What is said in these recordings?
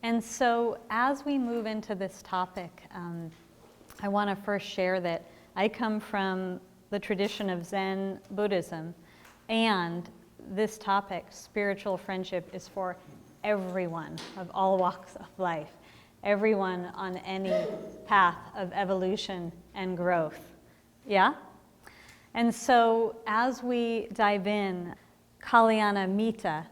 And so as we move into this topic, I want to first share that I come from the tradition of Zen Buddhism, and this topic, spiritual friendship, is for everyone of all walks of life, everyone on any path of evolution and growth. Yeah? And so as we dive in, Kalyana Mitta,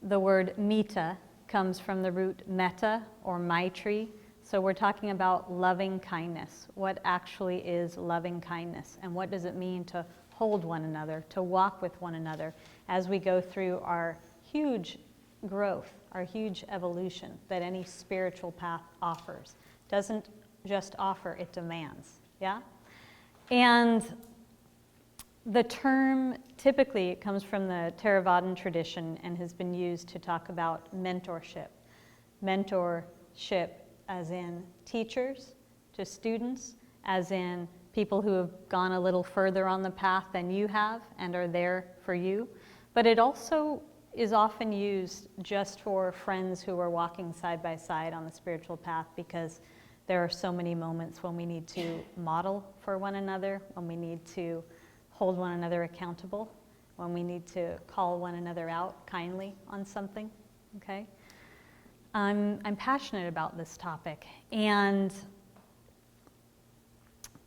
the word Mitta comes from the root metta or maitri. So we're talking about loving kindness. What actually is loving kindness? And what does it mean to hold one another, to walk with one another as we go through our huge growth, our huge evolution that any spiritual path offers. Doesn't just offer, it demands. Yeah? And the term typically comes from the Theravadan tradition and has been used to talk about mentorship. Mentorship as in teachers to students, as in people who have gone a little further on the path than you have and are there for you. But it also is often used just for friends who are walking side by side on the spiritual path, because there are so many moments when we need to model for one another, when we need to hold one another accountable, when we need to call one another out kindly on something, okay? I'm passionate about this topic, and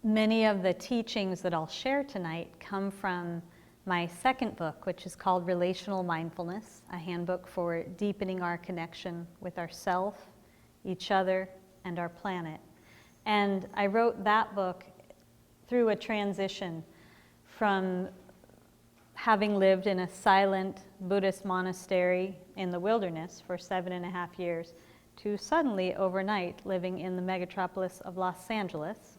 many of the teachings that I'll share tonight come from my second book, which is called Relational Mindfulness, a handbook for deepening our connection with ourself, each other, and our planet. And I wrote that book through a transition from having lived in a silent Buddhist monastery in the wilderness for 7.5 years to suddenly overnight living in the megatropolis of Los Angeles,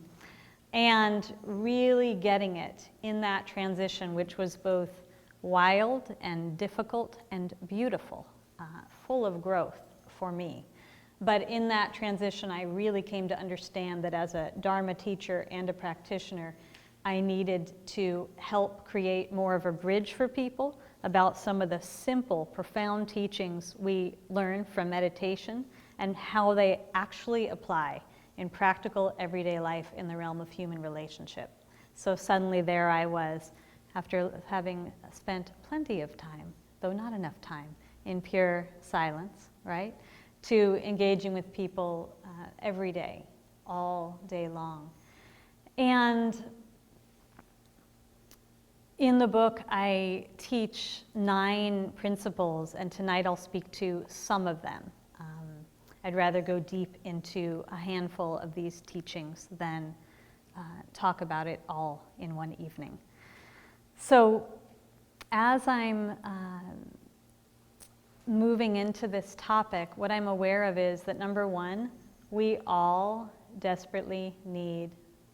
and really getting it in that transition, which was both wild and difficult and beautiful, full of growth for me. But in that transition, I really came to understand that as a Dharma teacher and a practitioner, I needed to help create more of a bridge for people about some of the simple, profound teachings we learn from meditation and how they actually apply in practical everyday life in the realm of human relationship. So suddenly there I was, after having spent plenty of time, though not enough time, in pure silence, right, to engaging with people every day, all day long. And in the book, I teach 9 principles, and tonight I'll speak to some of them. I'd rather go deep into a handful of these teachings than talk about it all in one evening. So as I'm moving into this topic, what I'm aware of is that, number one, we all desperately need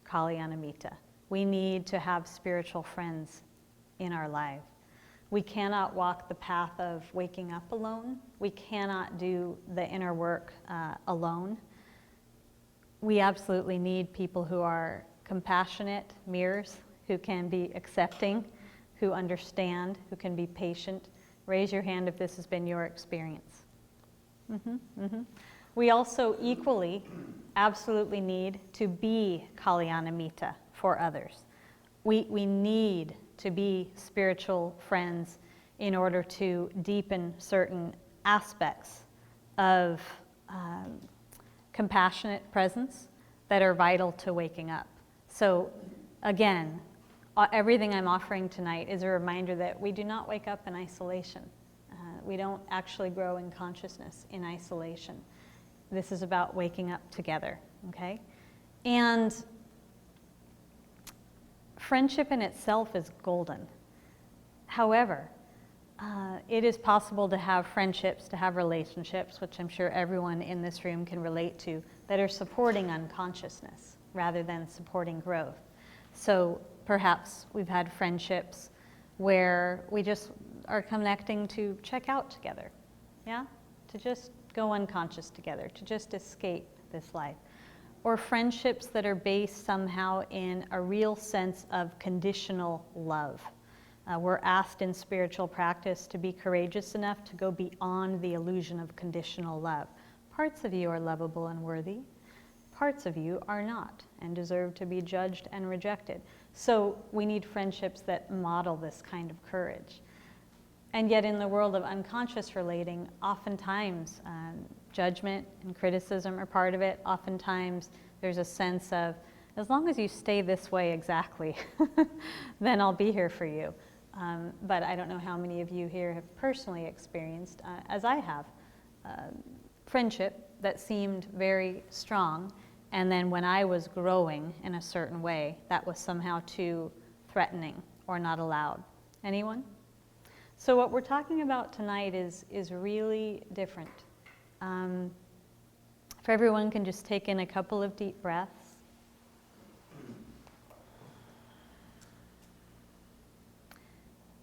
Kalyana Mitta. We need to have spiritual friends in our life. We cannot walk the path of waking up alone. We cannot do the inner work alone. We absolutely need people who are compassionate mirrors, who can be accepting, who understand, who can be patient. Raise your hand if this has been your experience. We also equally, absolutely need to be Kalyana Mitta for others. We need to be spiritual friends in order to deepen certain aspects of compassionate presence that are vital to waking up. So again, everything I'm offering tonight is a reminder that we do not wake up in isolation. We don't actually grow in consciousness in isolation. This is about waking up together, okay? And friendship in itself is golden. However, it is possible to have friendships, to have relationships, which I'm sure everyone in this room can relate to, that are supporting unconsciousness rather than supporting growth. So perhaps we've had friendships where we just are connecting to check out together, yeah? To just go unconscious together, to just escape this life. Or friendships that are based somehow in a real sense of conditional love. We're asked in spiritual practice to be courageous enough to go beyond the illusion of conditional love. Parts of you are lovable and worthy. Parts of you are not and deserve to be judged and rejected. So we need friendships that model this kind of courage. And yet in the world of unconscious relating, oftentimes judgment and criticism are part of it. Oftentimes there's a sense of, as long as you stay this way exactly, then I'll be here for you. But I don't know how many of you here have personally experienced, as I have, friendship that seemed very strong, and then when I was growing in a certain way, that was somehow too threatening or not allowed. Anyone? So what we're talking about tonight is really different. If everyone can just take in a couple of deep breaths.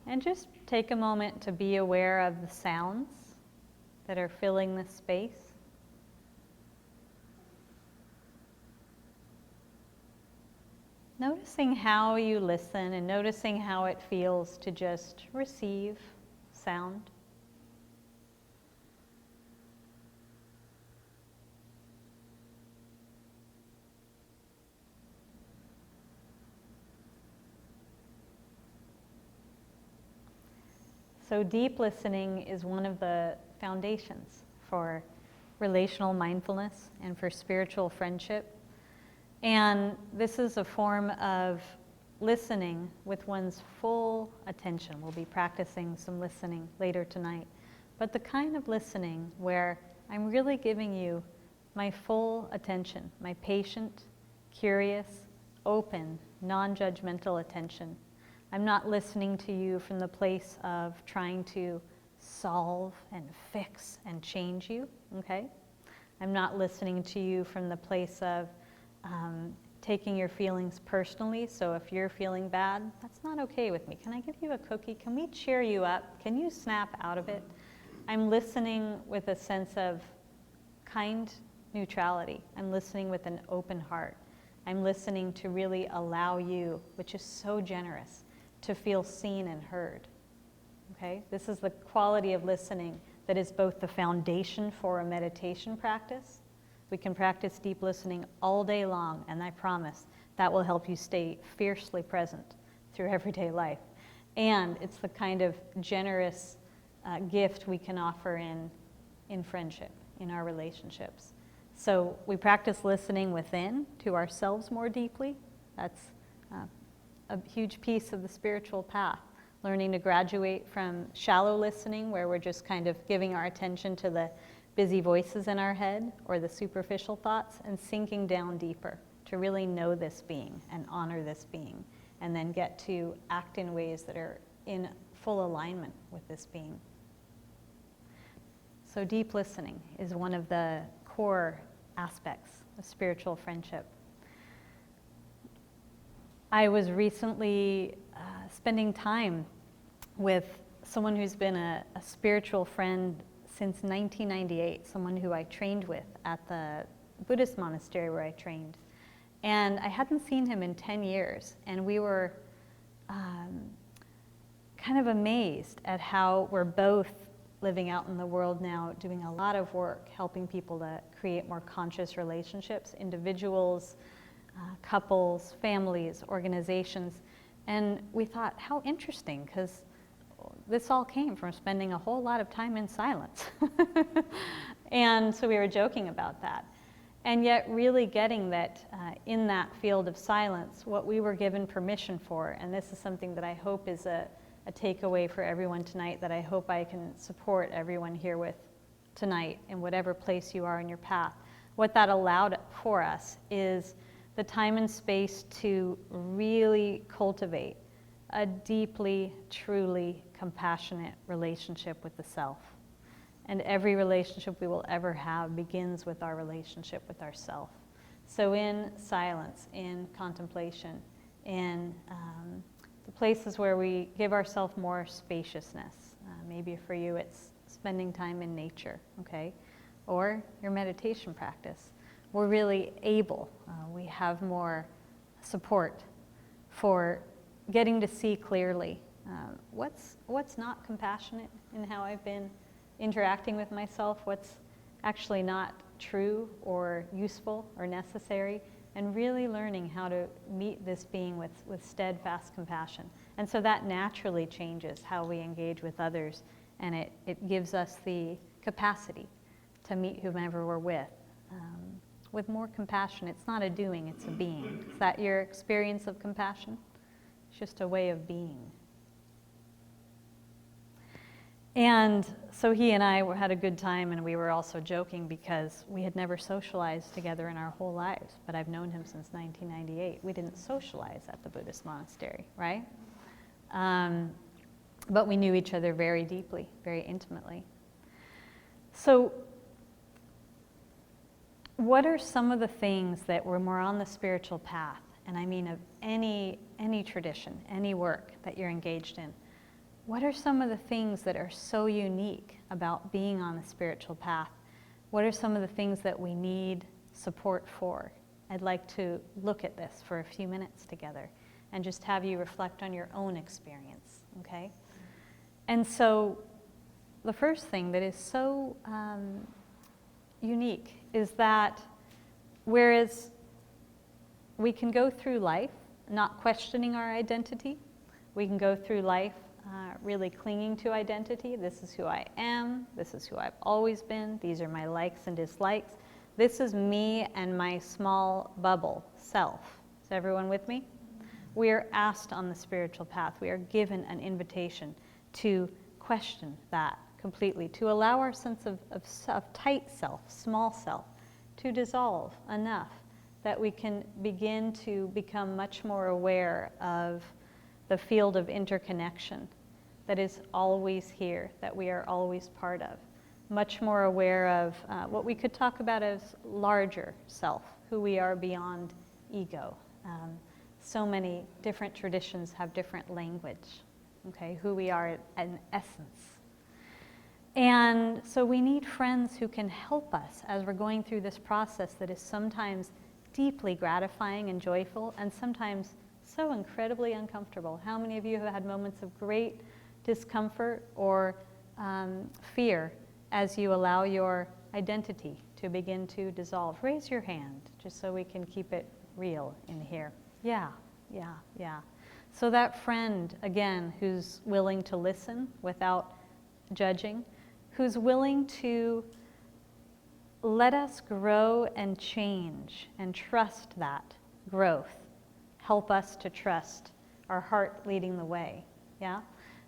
And just take a moment to be aware of the sounds that are filling this space. Noticing how you listen and noticing how it feels to just receive sound. So deep listening is one of the foundations for relational mindfulness and for spiritual friendship. And this is a form of listening with one's full attention. We'll be practicing some listening later tonight. But the kind of listening where I'm really giving you my full attention, my patient, curious, open, non-judgmental attention. I'm not listening to you from the place of trying to solve and fix and change you, okay? I'm not listening to you from the place of taking your feelings personally. So if you're feeling bad, that's not okay with me. Can I give you a cookie? Can we cheer you up? Can you snap out of it? I'm listening with a sense of kind neutrality. I'm listening with an open heart. I'm listening to really allow you, which is so generous, to feel seen and heard. Okay? This is the quality of listening that is both the foundation for a meditation practice. We can practice deep listening all day long, and I promise that will help you stay fiercely present through everyday life. And it's the kind of generous gift we can offer in friendship, in our relationships. So we practice listening within to ourselves more deeply. That's a huge piece of the spiritual path, learning to graduate from shallow listening, where we're just kind of giving our attention to the busy voices in our head or the superficial thoughts, and sinking down deeper to really know this being and honor this being, and then get to act in ways that are in full alignment with this being. So deep listening is one of the core aspects of spiritual friendship. I was recently spending time with someone who's been a spiritual friend since 1998, someone who I trained with at the Buddhist monastery where I trained. And I hadn't seen him in 10 years, and we were kind of amazed at how we're both living out in the world now, doing a lot of work, helping people to create more conscious relationships, individuals, couples, families, organizations. And we thought, how interesting, because this all came from spending a whole lot of time in silence. And so we were joking about that. And yet really getting that in that field of silence, what we were given permission for, and this is something that I hope is a takeaway for everyone tonight, that I hope I can support everyone here with tonight in whatever place you are in your path. What that allowed for us is the time and space to really cultivate a deeply, truly compassionate relationship with the self. And every relationship we will ever have begins with our relationship with ourself. So in silence, in contemplation, in the places where we give ourselves more spaciousness. Maybe for you it's spending time in nature, okay? Or your meditation practice. We're really able, we have more support for getting to see clearly what's not compassionate in how I've been interacting with myself, what's actually not true or useful or necessary, and really learning how to meet this being with steadfast compassion. And so that naturally changes how we engage with others, and it gives us the capacity to meet whomever we're with more compassion. It's not a doing, it's a being. Is that your experience of compassion? It's just a way of being. And so he and I had a good time, and we were also joking because we had never socialized together in our whole lives, but I've known him since 1998. We didn't socialize at the Buddhist monastery, right? But we knew each other very deeply, very intimately. So what are some of the things that when we're on the spiritual path, and I mean of any tradition, any work that you're engaged in, what are some of the things that are so unique about being on the spiritual path? What are some of the things that we need support for? I'd like to look at this for a few minutes together and just have you reflect on your own experience, okay? And so the first thing that is so unique is that whereas we can go through life not questioning our identity, we can go through life really clinging to identity. This is who I am, this is who I've always been, these are my likes and dislikes. This is me and my small bubble, self. Is everyone with me? We are asked on the spiritual path, we are given an invitation to question that completely, to allow our sense of tight self, small self, to dissolve enough that we can begin to become much more aware of the field of interconnection that is always here, that we are always part of. Much more aware of what we could talk about as larger self, who we are beyond ego. So many different traditions have different language, okay, who we are in essence. And so we need friends who can help us as we're going through this process that is sometimes deeply gratifying and joyful, and sometimes so incredibly uncomfortable. How many of you have had moments of great discomfort or fear as you allow your identity to begin to dissolve? Raise your hand, just so we can keep it real in here. Yeah. So that friend, again, who's willing to listen without judging, who's willing to let us grow and change and trust that growth. Help us to trust our heart leading the way, yeah?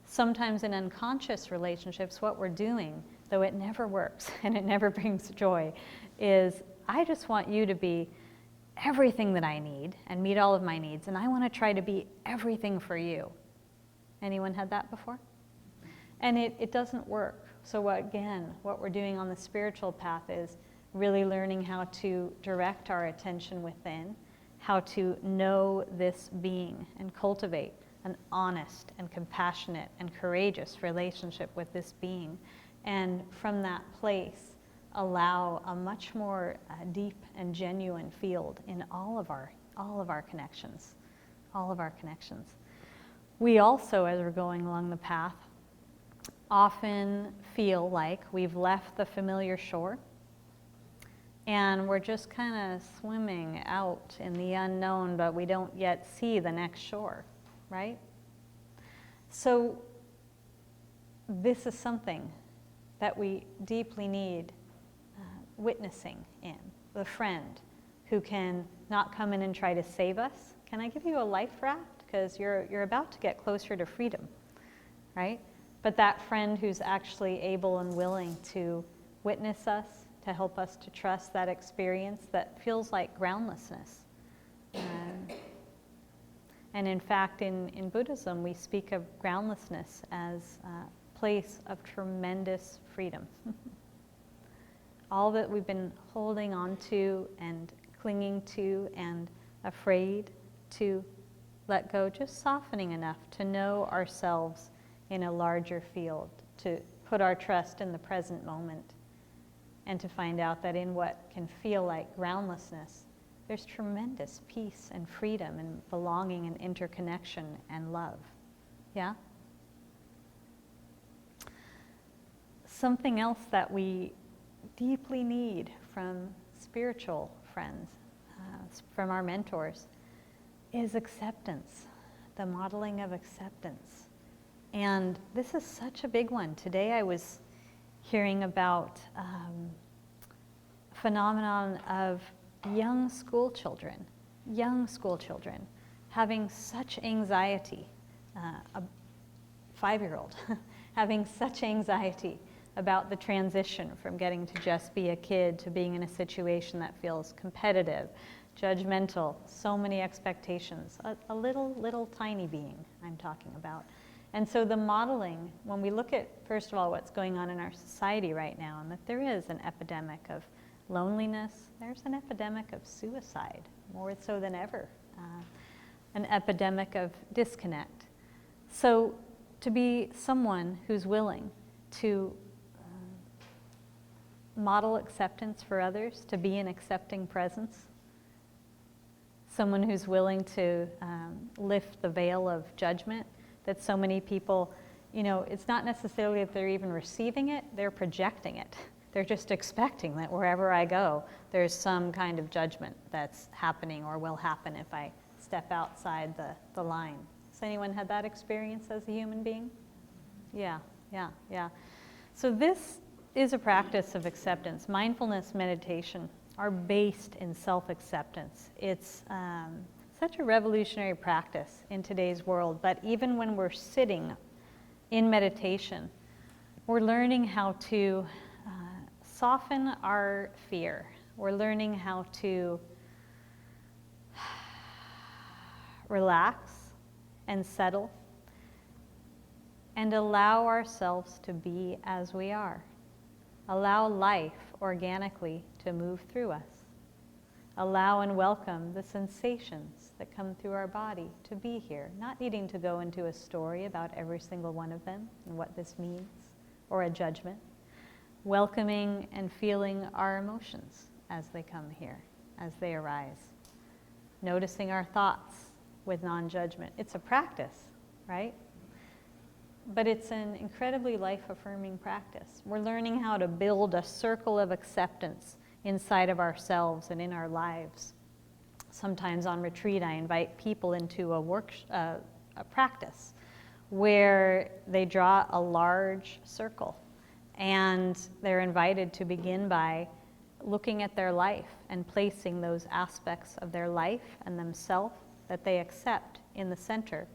Sometimes in unconscious relationships, what we're doing, though it never works and it never brings joy, is I just want you to be everything that I need and meet all of my needs, and I want to try to be everything for you. Anyone had that before? And it doesn't work. So what we're doing on the spiritual path is really learning how to direct our attention within, how to know this being and cultivate an honest and compassionate and courageous relationship with this being. And from that place, allow a much more deep and genuine field in all of our connections, We also, as we're going along the path, often feel like we've left the familiar shore and we're just kind of swimming out in the unknown, but we don't yet see the next shore, right? So this is something that we deeply need witnessing in, the friend who can not come in and try to save us. Can I give you a life raft? Because you're about to get closer to freedom, right? But that friend who's actually able and willing to witness us, to help us to trust that experience that feels like groundlessness. And in fact, in Buddhism, we speak of groundlessness as a place of tremendous freedom. All that we've been holding on to and clinging to and afraid to let go, just softening enough to know ourselves in a larger field, to put our trust in the present moment, and to find out that in what can feel like groundlessness, there's tremendous peace and freedom and belonging and interconnection and love. Yeah? Something else that we deeply need from spiritual friends, from our mentors, is acceptance, the modeling of acceptance. And this is such a big one. Today I was hearing about phenomenon of young school children having such anxiety, a 5-year-old having such anxiety about the transition from getting to just be a kid to being in a situation that feels competitive, judgmental, so many expectations, a little tiny being I'm talking about. And so the modeling, when we look at, first of all, what's going on in our society right now, and that there is an epidemic of loneliness, there's an epidemic of suicide, more so than ever, an epidemic of disconnect. So to be someone who's willing to model acceptance for others, to be an accepting presence, someone who's willing to lift the veil of judgment that so many people, it's not necessarily that they're even receiving it, they're projecting it. They're just expecting that wherever I go, there's some kind of judgment that's happening or will happen if I step outside the line. Has anyone had that experience as a human being? Yeah. So this is a practice of acceptance. Mindfulness meditation are based in self-acceptance. It's such a revolutionary practice in today's world, but even when we're sitting in meditation, we're learning how to soften our fear. We're learning how to relax and settle and allow ourselves to be as we are. Allow life organically to move through us. Allow and welcome the sensations that come through our body to be here, not needing to go into a story about every single one of them and what this means, or a judgment. Welcoming and feeling our emotions as they come here, as they arise. Noticing our thoughts with non-judgment. It's a practice, right? But it's an incredibly life-affirming practice. We're learning how to build a circle of acceptance inside of ourselves and in our lives. Sometimes on retreat, I invite people into a practice where they draw a large circle, and they're invited to begin by looking at their life and placing those aspects of their life and themselves that they accept in the center,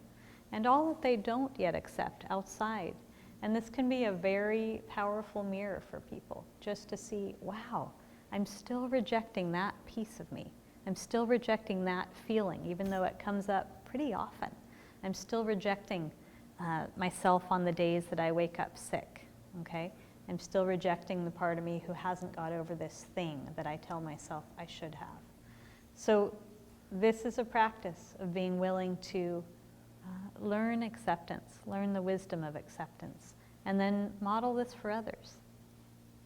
and all that they don't yet accept outside. And this can be a very powerful mirror for people, just to see, wow, I'm still rejecting that piece of me. I'm still rejecting that feeling, even though it comes up pretty often. I'm still rejecting myself on the days that I wake up sick, okay? I'm still rejecting the part of me who hasn't got over this thing that I tell myself I should have. So this is a practice of being willing to learn acceptance, learn the wisdom of acceptance, and then model this for others.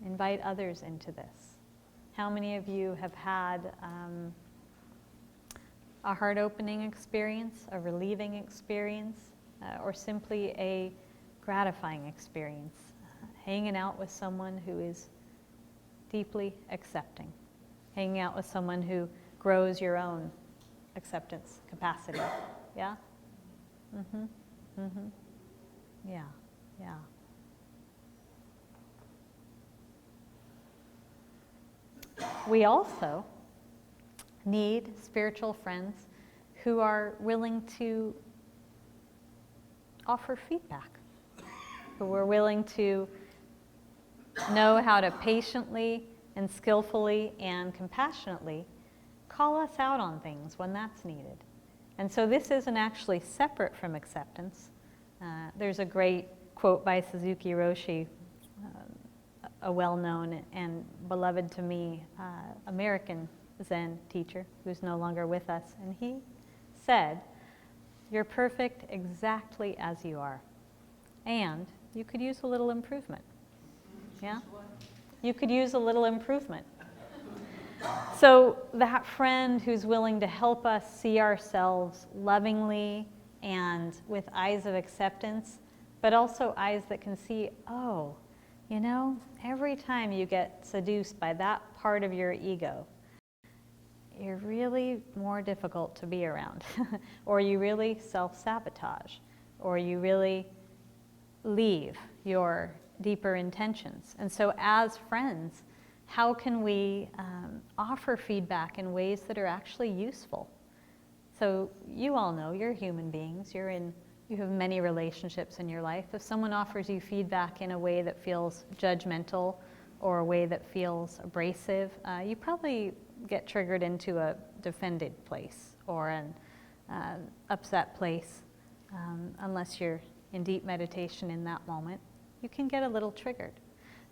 Invite others into this. How many of you have had a heart-opening experience, a relieving experience, or simply a gratifying experience? Hanging out with someone who is deeply accepting. Hanging out with someone who grows your own acceptance capacity. Yeah? Yeah. We also need spiritual friends who are willing to offer feedback, who are willing to know how to patiently and skillfully and compassionately call us out on things when that's needed. And so this isn't actually separate from acceptance. There's a great quote by Suzuki Roshi, a well-known and beloved to me American Zen teacher who's no longer with us. And he said, "You're perfect exactly as you are. And you could use a little improvement." Yeah? You could use a little improvement. So that friend who's willing to help us see ourselves lovingly and with eyes of acceptance, but also eyes that can see, oh, you know, every time you get seduced by that part of your ego, you're really more difficult to be around. Or you really self-sabotage, or you really leave your deeper intentions. And so as friends, how can we offer feedback in ways that are actually useful? So you all know, you're human beings, you have many relationships in your life. If someone offers you feedback in a way that feels judgmental or a way that feels abrasive, you probably get triggered into a defended place or an upset place, unless you're in deep meditation in that moment. You can get a little triggered.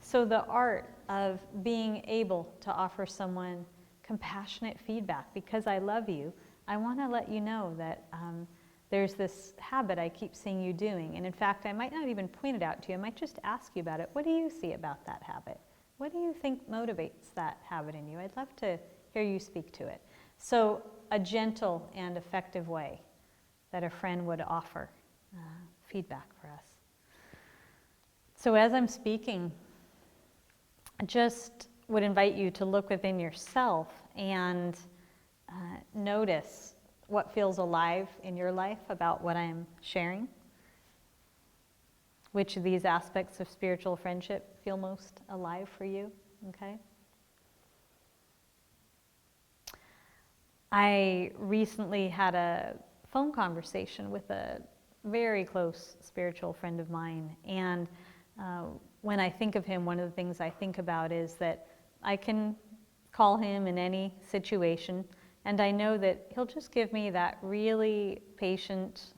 So the art of being able to offer someone compassionate feedback, because I love you, I want to let you know that there's this habit I keep seeing you doing. And in fact, I might not even point it out to you. I might just ask you about it. What do you see about that habit? What do you think motivates that habit in you? I'd love to hear you speak to it. So a gentle and effective way that a friend would offer feedback for us. So as I'm speaking, I just would invite you to look within yourself and notice what feels alive in your life about what I'm sharing. Which of these aspects of spiritual friendship feel most alive for you, okay? I recently had a phone conversation with a very close spiritual friend of mine, and when I think of him, one of the things I think about is that I can call him in any situation, and I know that he'll just give me that really patient,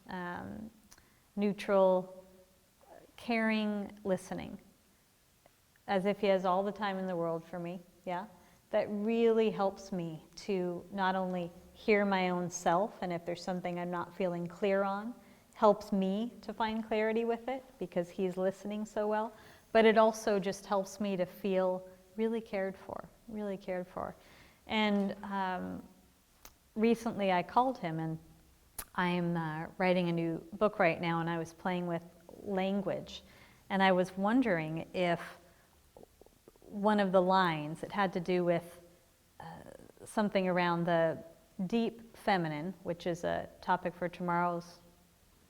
neutral, caring listening, as if he has all the time in the world for me, yeah? That really helps me to not only hear my own self, and if there's something I'm not feeling clear on, helps me to find clarity with it because he's listening so well, but it also just helps me to feel really cared for, really cared for. And recently I called him, and I'm writing a new book right now, and I was playing with language, and I was wondering if one of the lines, it had to do with something around the deep feminine, which is a topic for tomorrow's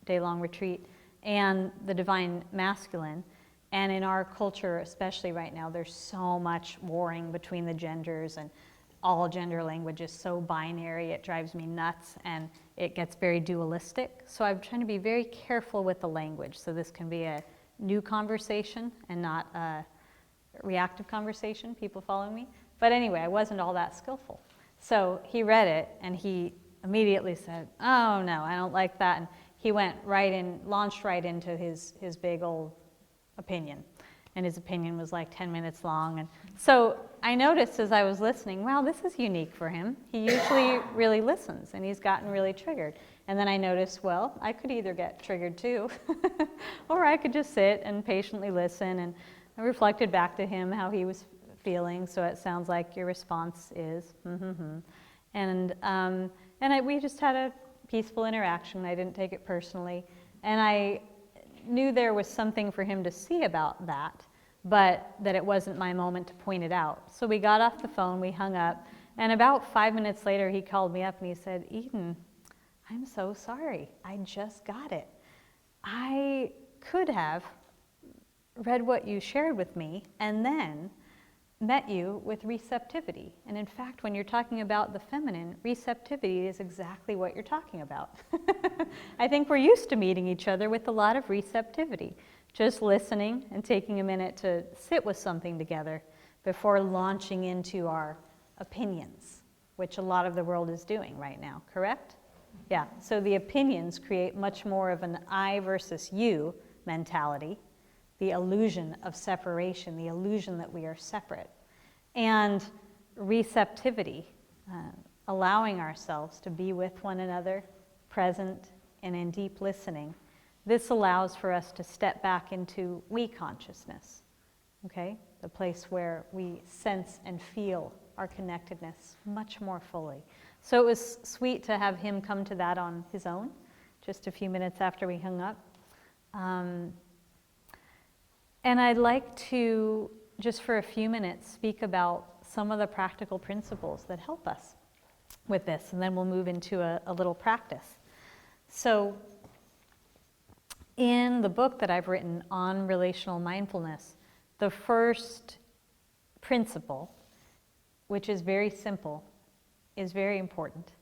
day-long retreat, and the divine masculine. And in our culture, especially right now, there's so much warring between the genders, and all gender language is so binary, it drives me nuts, and it gets very dualistic. So I'm trying to be very careful with the language, so this can be a new conversation and not a reactive conversation, people following me. But anyway, I wasn't all that skillful. So he read it, and he immediately said, oh no, I don't like that. And he went right in, launched right into his big old opinion. And his opinion was like 10 minutes long. And so I noticed as I was listening, wow, this is unique for him. He usually really listens, and he's gotten really triggered. And then I noticed, well, I could either get triggered too, or I could just sit and patiently listen. And I reflected back to him how he was feeling. So it sounds like your response is, And we just had a peaceful interaction. I didn't take it personally. And I knew there was something for him to see about that, but that it wasn't my moment to point it out. So we got off the phone, we hung up, and about 5 minutes later he called me up and he said, Eden, I'm so sorry. I just got it. I could have read what you shared with me and then met you with receptivity. And in fact, when you're talking about the feminine, receptivity is exactly what you're talking about. I think we're used to meeting each other with a lot of receptivity, just listening and taking a minute to sit with something together before launching into our opinions, which a lot of the world is doing right now, correct? Yeah, so the opinions create much more of an I versus you mentality, the illusion of separation, the illusion that we are separate. And receptivity, allowing ourselves to be with one another, present and in deep listening. This allows for us to step back into we consciousness, okay? The place where we sense and feel our connectedness much more fully. So it was sweet to have him come to that on his own, just a few minutes after we hung up. And I'd like to, just for a few minutes, speak about some of the practical principles that help us with this, and then we'll move into a little practice. So, in the book that I've written on relational mindfulness, the first principle, which is very simple, is very important.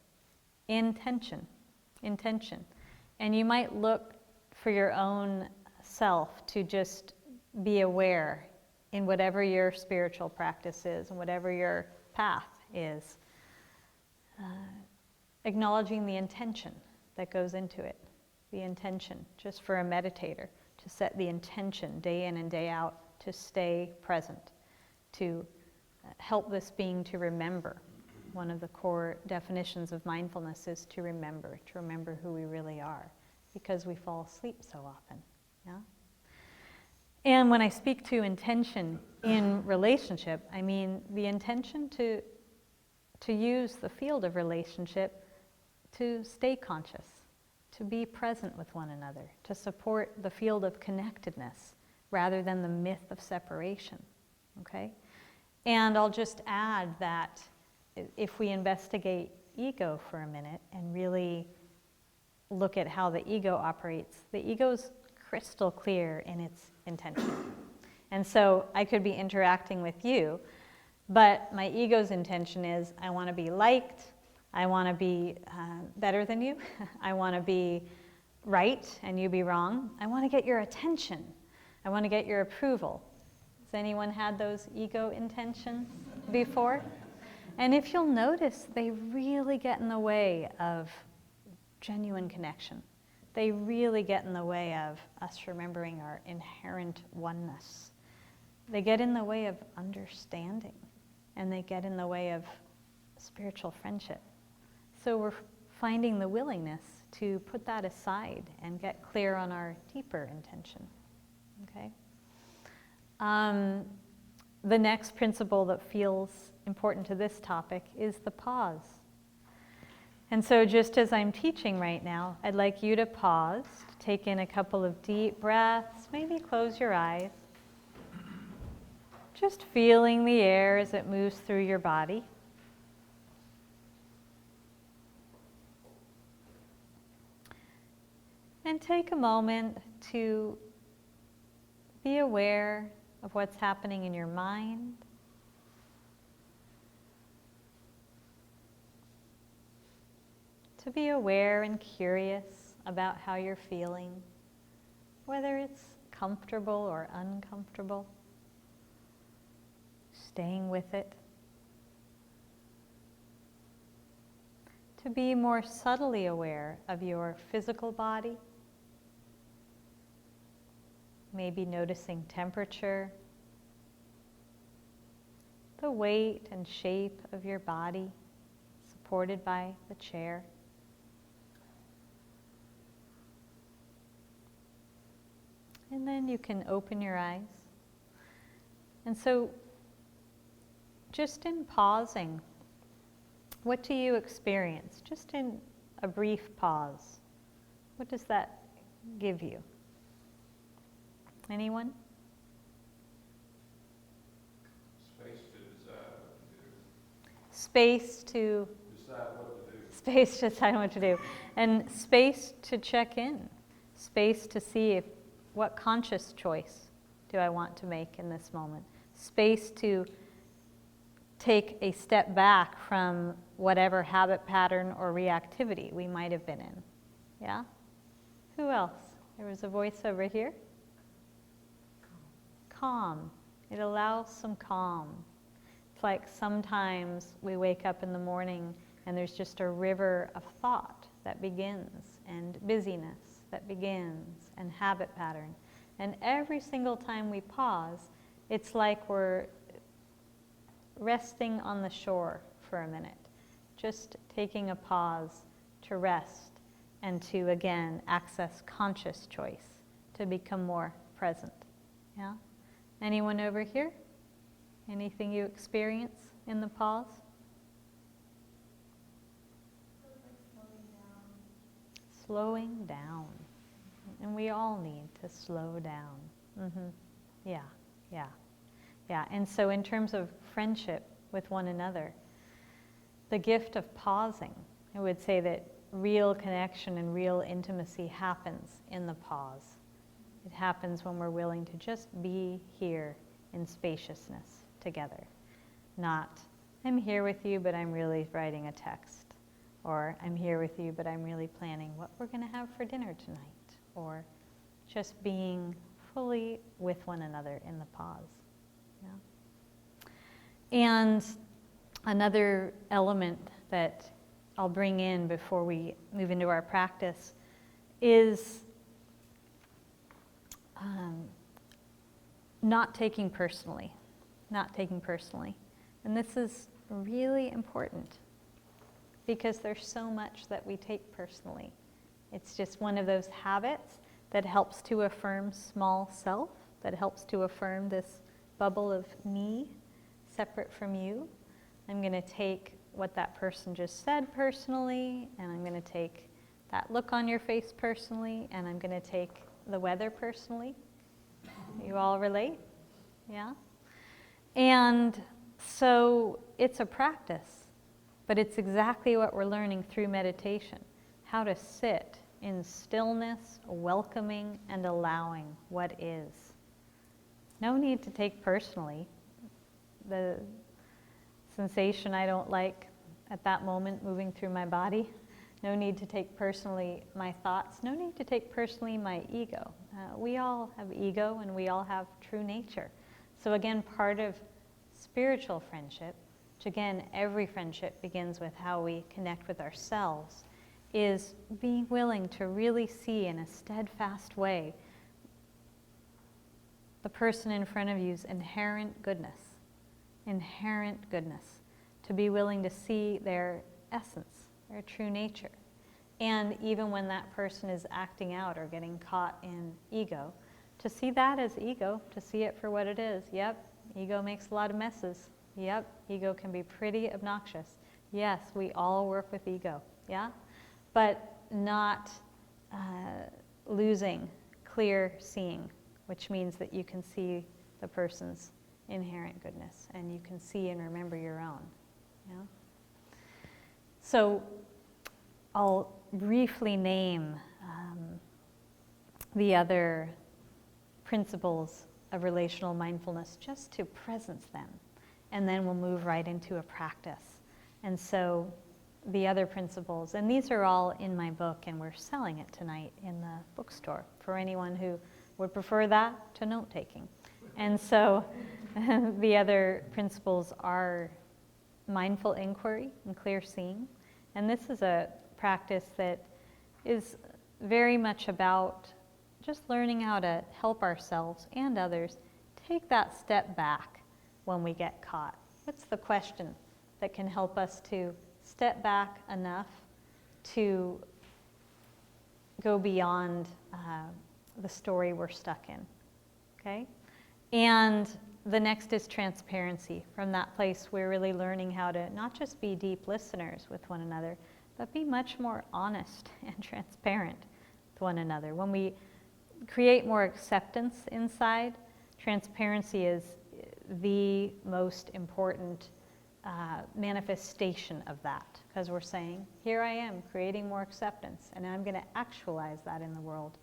Intention. Intention. And you might look for your own self to just be aware in whatever your spiritual practice is and whatever your path is. Acknowledging the intention that goes into it. The intention, just for a meditator, to set the intention day in and day out to stay present, to help this being to remember. One of the core definitions of mindfulness is to remember who we really are, because we fall asleep so often. Yeah? And when I speak to intention in relationship, I mean the intention to use the field of relationship to stay conscious, to be present with one another, to support the field of connectedness rather than the myth of separation, okay? And I'll just add that if we investigate ego for a minute and really look at how the ego operates, the ego's crystal clear in its intention. And so I could be interacting with you, but my ego's intention is I want to be liked, I want to be better than you, I want to be right and you be wrong, I want to get your attention, I want to get your approval. Has anyone had those ego intentions before? And if you'll notice, they really get in the way of genuine connection. They really get in the way of us remembering our inherent oneness. They get in the way of understanding, and they get in the way of spiritual friendship. So we're finding the willingness to put that aside and get clear on our deeper intention. Okay? The next principle that feels important to this topic is the pause. And so just as I'm teaching right now, I'd like you to pause, take in a couple of deep breaths, maybe close your eyes. Just feeling the air as it moves through your body. And take a moment to be aware of what's happening in your mind. To be aware and curious about how you're feeling, whether it's comfortable or uncomfortable. Staying with it. To be more subtly aware of your physical body. Maybe noticing temperature, the weight and shape of your body supported by the chair. And then you can open your eyes. And so, just in pausing, what do you experience? Just in a brief pause, what does that give you? Anyone? Space to decide what to do. Space to Decide what to do. Space to decide what to do. And space to check in. Space to see what conscious choice do I want to make in this moment. Space to take a step back from whatever habit pattern or reactivity we might have been in. Yeah? Who else? There was a voice over here. Calm. It allows some calm. It's like sometimes we wake up in the morning and there's just a river of thought that begins, and busyness that begins, and habit pattern. And every single time we pause, it's like we're resting on the shore for a minute. Just taking a pause to rest and to, again, access conscious choice, to become more present. Yeah? Anyone over here? Anything you experience in the pause? Slowing down. And we all need to slow down. Yeah, yeah, yeah. And so in terms of friendship with one another, the gift of pausing, I would say that real connection and real intimacy happens in the pause. It happens when we're willing to just be here in spaciousness together. Not, I'm here with you, but I'm really writing a text. Or I'm here with you, but I'm really planning what we're going to have for dinner tonight. Or just being fully with one another in the pause. Yeah? And another element that I'll bring in before we move into our practice is not taking personally. Not taking personally. And this is really important because there's so much that we take personally. It's just one of those habits that helps to affirm small self, that helps to affirm this bubble of me separate from you. I'm going to take what that person just said personally, and I'm going to take that look on your face personally, and I'm going to take the weather personally. You all relate? Yeah? And so it's a practice, but it's exactly what we're learning through meditation, how to sit in stillness, welcoming and allowing what is. No need to take personally the sensation I don't like at that moment moving through my body. No need to take personally my thoughts. No need to take personally my ego. We all have ego and we all have true nature. So again, part of spiritual friendship, which again, every friendship begins with how we connect with ourselves, is being willing to really see in a steadfast way the person in front of you's inherent goodness, to be willing to see their essence, their true nature. And even when that person is acting out or getting caught in ego, to see that as ego, to see it for what it is. Yep, ego makes a lot of messes. Yep, ego can be pretty obnoxious. Yes, we all work with ego, yeah? But not losing clear seeing, which means that you can see the person's inherent goodness and you can see and remember your own. Yeah? So I'll briefly name the other principles of relational mindfulness just to presence them, and then we'll move right into a practice. And so the other principles, and these are all in my book, and we're selling it tonight in the bookstore for anyone who would prefer that to note-taking. And so the other principles are mindful inquiry and clear seeing. And this is a practice that is very much about just learning how to help ourselves and others take that step back when we get caught. What's the question that can help us to step back enough to go beyond the story we're stuck in, okay? And the next is transparency. From that place, we're really learning how to not just be deep listeners with one another, but be much more honest and transparent with one another. When we create more acceptance inside, transparency is the most important manifestation of that, because we're saying, here I am creating more acceptance, and I'm going to actualize that in the world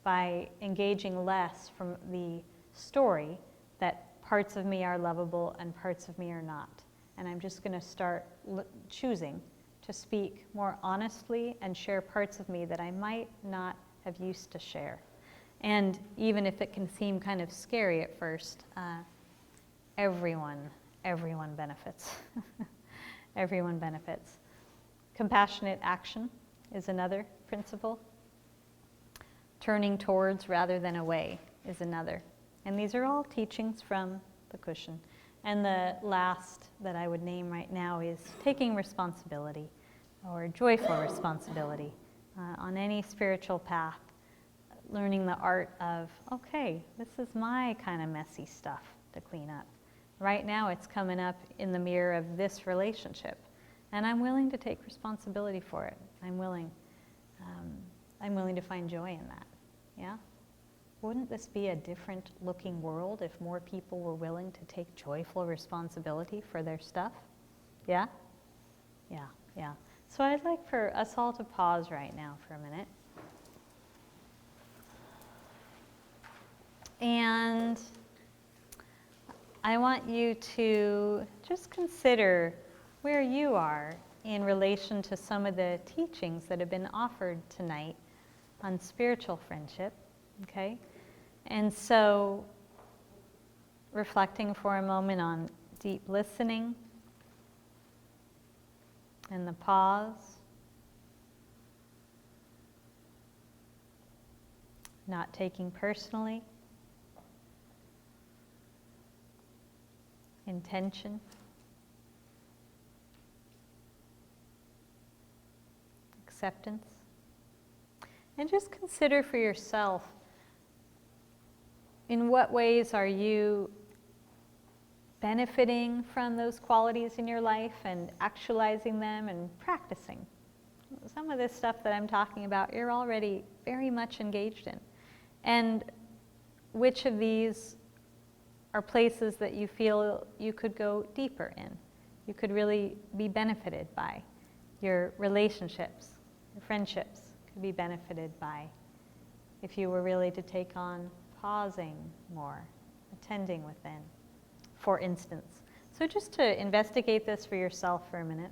by engaging less from the story that parts of me are lovable and parts of me are not. And I'm just going to start choosing to speak more honestly and share parts of me that I might not have used to share. And even if it can seem kind of scary at first, everyone benefits. Everyone benefits. Compassionate action is another principle. Turning towards rather than away is another. And these are all teachings from the cushion. And the last that I would name right now is taking responsibility, or joyful responsibility on any spiritual path. Learning the art of, okay, this is my kind of messy stuff to clean up. Right now it's coming up in the mirror of this relationship, and I'm willing to take responsibility for it. I'm willing to find joy in that, yeah? wouldn't this be a different looking world if more people were willing to take joyful responsibility for their stuff? Yeah? Yeah, yeah. So I'd like for us all to pause right now for a minute. And I want you to just consider where you are in relation to some of the teachings that have been offered tonight on spiritual friendship, okay? And so, reflecting for a moment on deep listening and the pause, not taking personally, intention, acceptance, and just consider for yourself, in what ways are you benefiting from those qualities in your life and actualizing them and practicing? Some of this stuff that I'm talking about, you're already very much engaged in. And which of these are places that you feel you could go deeper in? You could really be benefited by. Your relationships, your friendships could be benefited by if you were really to take on pausing more, attending within, for instance. So just to investigate this for yourself for a minute.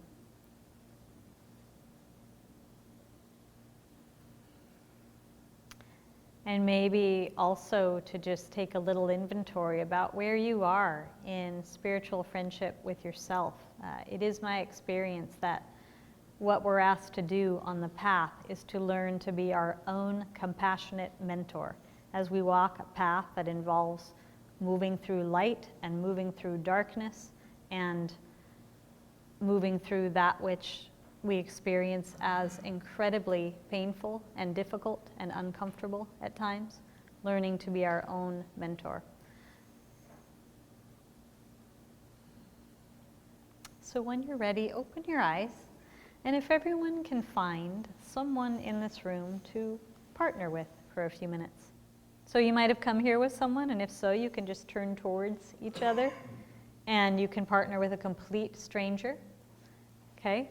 And maybe also to just take a little inventory about where you are in spiritual friendship with yourself. It is my experience that what we're asked to do on the path is to learn to be our own compassionate mentor as we walk a path that involves moving through light and moving through darkness and moving through that which we experience as incredibly painful and difficult and uncomfortable at times, learning to be our own mentor. So when you're ready, open your eyes, and if everyone can find someone in this room to partner with for a few minutes. So you might have come here with someone, and if so, you can just turn towards each other, and you can partner with a complete stranger, okay?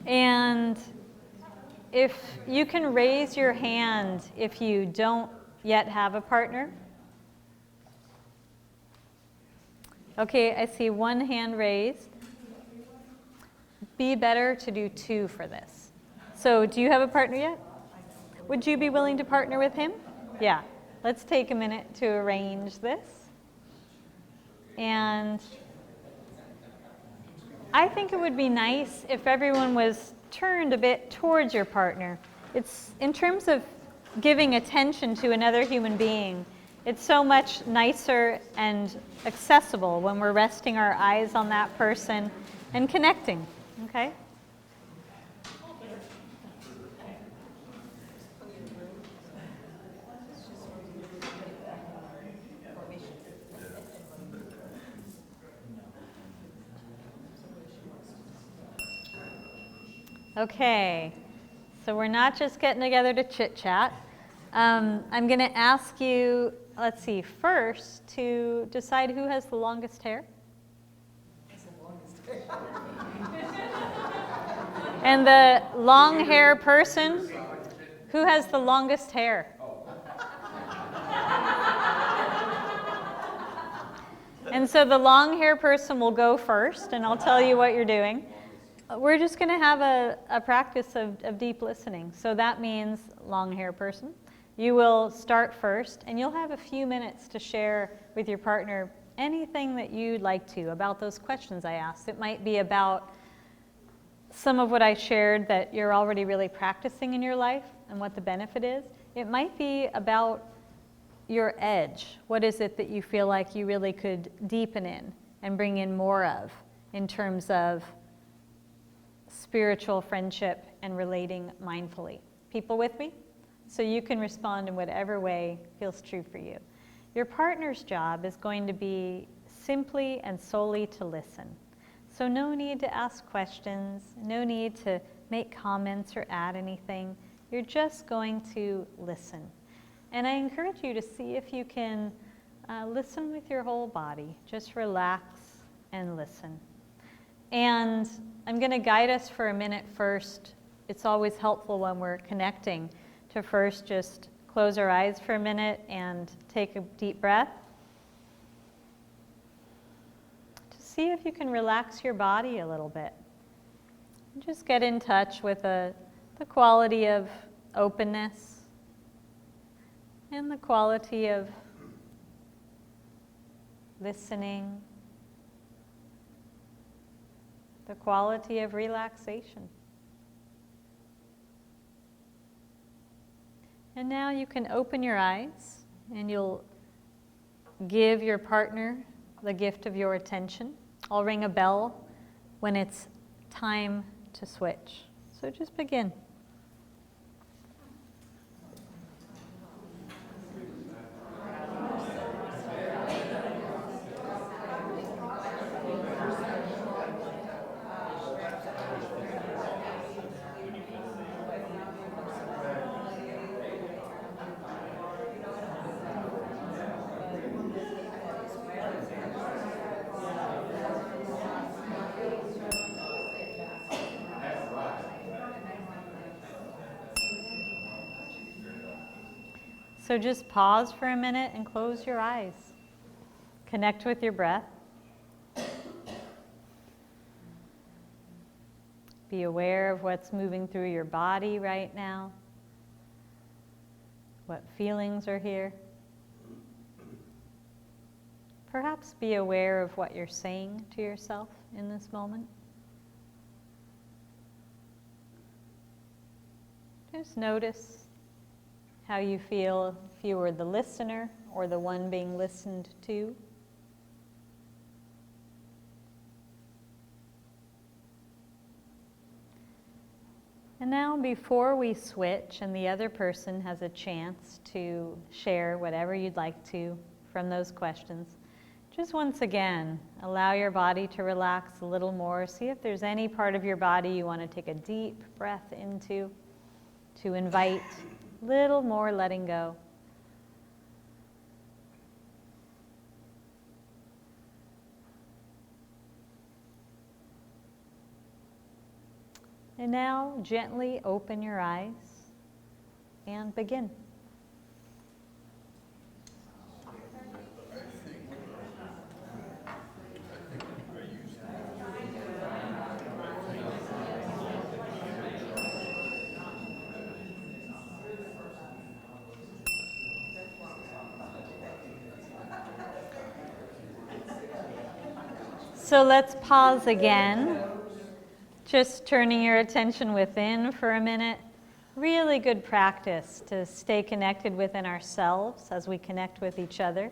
And if you can raise your hand if you don't yet have a partner. Okay, I see one hand raised. Be better to do two for this. So do you have a partner yet? Would you be willing to partner with him? Yeah. Let's take a minute to arrange this. And I think it would be nice if everyone was turned a bit towards your partner. It's in terms of giving attention to another human being, it's so much nicer and accessible when we're resting our eyes on that person and connecting, okay? Okay, so we're not just getting together to chit-chat. I'm going to ask you, let's see, first to decide who has the longest hair. And the long hair person, who has the longest hair? And so the long hair person will go first, and I'll tell you what you're doing. We're just going to have a practice of deep listening. So that means long hair person. You will start first, and you'll have a few minutes to share with your partner anything that you'd like to about those questions I asked. It might be about some of what I shared that you're already really practicing in your life and what the benefit is. It might be about your edge. What is it that you feel like you really could deepen in and bring in more of in terms of spiritual friendship and relating mindfully? People with me? So you can respond in whatever way feels true for you. Your partner's job is going to be simply and solely to listen. So no need to ask questions, no need to make comments or add anything. You're just going to listen. And I encourage you to see if you can listen with your whole body. Just relax and listen. And I'm going to guide us for a minute first. It's always helpful when we're connecting to first just close our eyes for a minute and take a deep breath. To see if you can relax your body a little bit. Just get in touch with the quality of openness and the quality of listening, the quality of relaxation. And now you can open your eyes and you'll give your partner the gift of your attention. I'll ring a bell when it's time to switch. So just begin. So just pause for a minute and close your eyes. Connect with your breath. Be aware of what's moving through your body right now. What feelings are here. Perhaps be aware of what you're saying to yourself in this moment. Just notice how you feel if you were the listener or the one being listened to. And now before we switch and the other person has a chance to share whatever you'd like to from those questions, just once again, allow your body to relax a little more. See if there's any part of your body you want to take a deep breath into to invite a little more letting go. And now gently open your eyes and begin. So let's pause again, just turning your attention within for a minute. Really good practice to stay connected within ourselves as we connect with each other.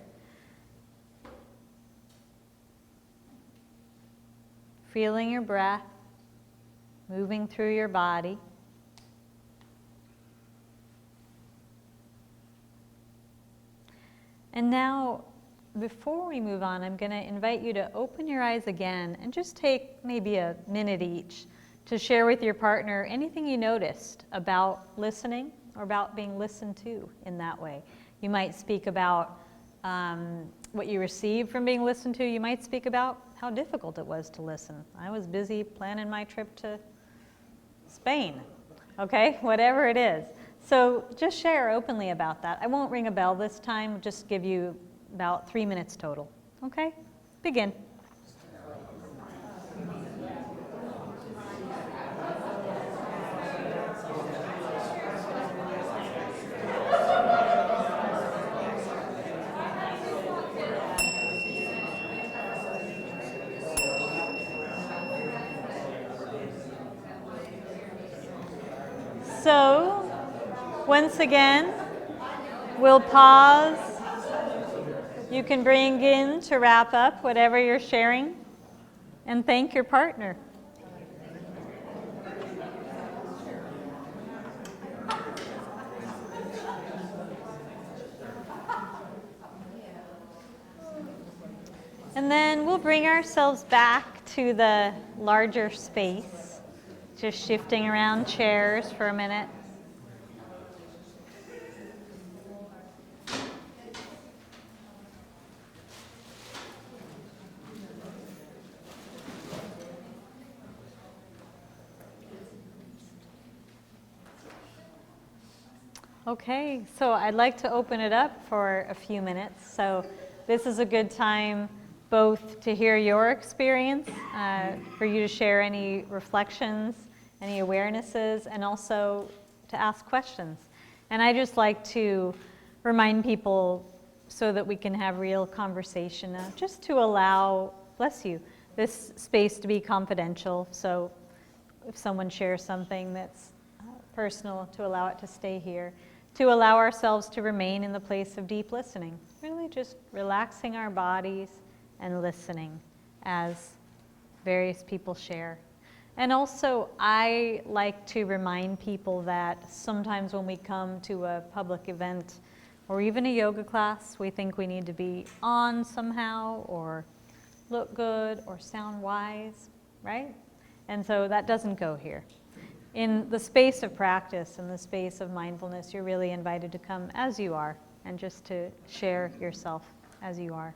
Feeling your breath, moving through your body. And now, before we move on, I'm going to invite you to open your eyes again and just take maybe a minute each to share with your partner anything you noticed about listening or about being listened to in that way. You might speak about what you received from being listened to. You might speak about how difficult it was to listen. I was busy planning my trip to Spain, okay? Whatever it is. So just share openly about that. I won't ring a bell this time, just give you about 3 minutes total. Okay? Begin. So, once again, we'll pause. You can bring in to wrap up whatever you're sharing and thank your partner. And then we'll bring ourselves back to the larger space, just shifting around chairs for a minute. Okay, so I'd like to open it up for a few minutes. So this is a good time both to hear your experience, for you to share any reflections, any awarenesses, and also to ask questions. And I just like to remind people so that we can have real conversation, just to allow, bless you, this space to be confidential. So if someone shares something that's personal, to allow it to stay here, to allow ourselves to remain in the place of deep listening, really just relaxing our bodies and listening as various people share. And also, I like to remind people that sometimes when we come to a public event or even a yoga class, we think we need to be on somehow or look good or sound wise, right? And so that doesn't go here. In the space of practice, in the space of mindfulness, you're really invited to come as you are and just to share yourself as you are.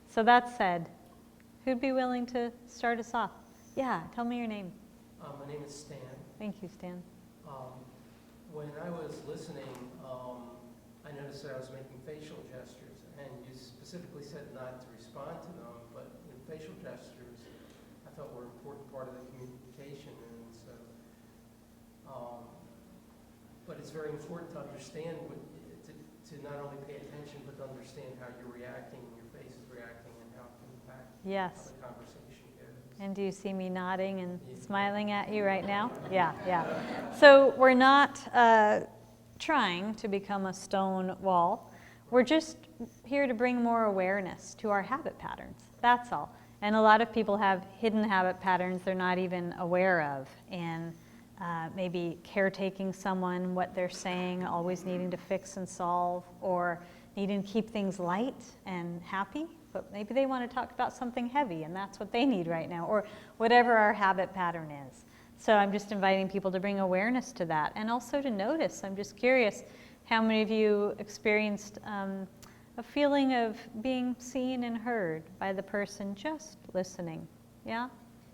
So that said, who'd be willing to start us off? Yeah, tell me your name. My name is Stan. Thank you, Stan. When I was listening, I noticed that I was making facial gestures, and you specifically said not to respond to them, but facial gestures I thought were an important part of the communication, and so, but it's very important to understand, to not only pay attention, but to understand how you're reacting, and your face is reacting, and how it can impact how the conversation goes. And do you see me nodding and smiling at you right now? Yeah. So we're not trying to become a stone wall. We're just here to bring more awareness to our habit patterns. That's all. And a lot of people have hidden habit patterns they're not even aware of. And maybe caretaking someone, what they're saying, always needing to fix and solve, or needing to keep things light and happy. But maybe they want to talk about something heavy, and that's what they need right now, or whatever our habit pattern is. So I'm just inviting people to bring awareness to that, and also to notice. I'm just curious, how many of you experienced a feeling of being seen and heard by the person just listening? Yeah?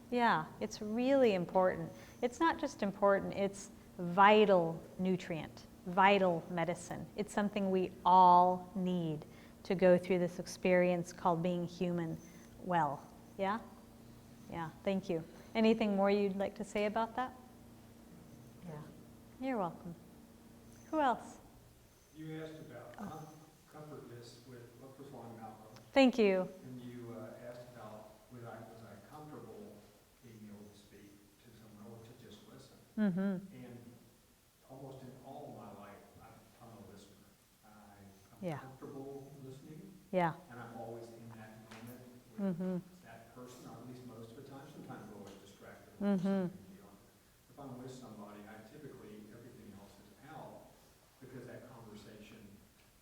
Yeah, it's really important. It's not just important, it's vital nutrient, vital medicine. It's something we all need to go through this experience called being human well. Yeah? Yeah, thank you. Anything more you'd like to say about that? Yeah, you're welcome. Who else? You asked about comfortness with, well, first of all, I'm Malcolm. Thank you. And you asked about was I comfortable being able to speak to someone or to just listen. Mm-hmm. And almost in all of my life, I'm a listener. I'm comfortable listening. Yeah. And I'm always in that moment with that person, or at least most of the time. Sometimes I'm always distracted. If I'm with somebody, I typically, everything else is out because that conversation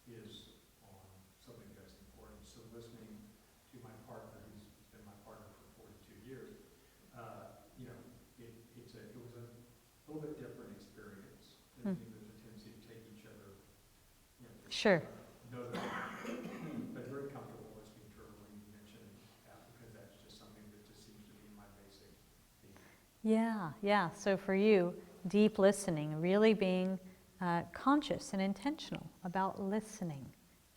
is on something that's important. So listening to my partner, who's been my partner for 42 years, it was a little bit different experience. There's a tendency to take each other, Sure. But very comfortable listening to her when you mentioned that, because that's just something that just seems to be my basic theme. Yeah. So for you, deep listening, really being conscious and intentional about listening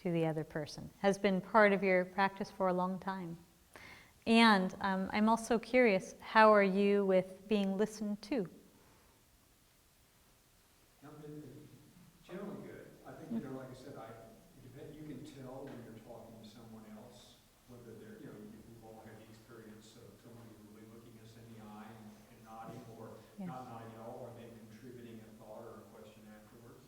to the other person has been part of your practice for a long time. And I'm also curious, how are you with being listened to? Generally good. I think, like I said, you can tell when you're talking to someone else, whether they're, we've all had the experience of someone who's really looking us in the eye and nodding, or not nodding at all, or then contributing a thought or a question afterwards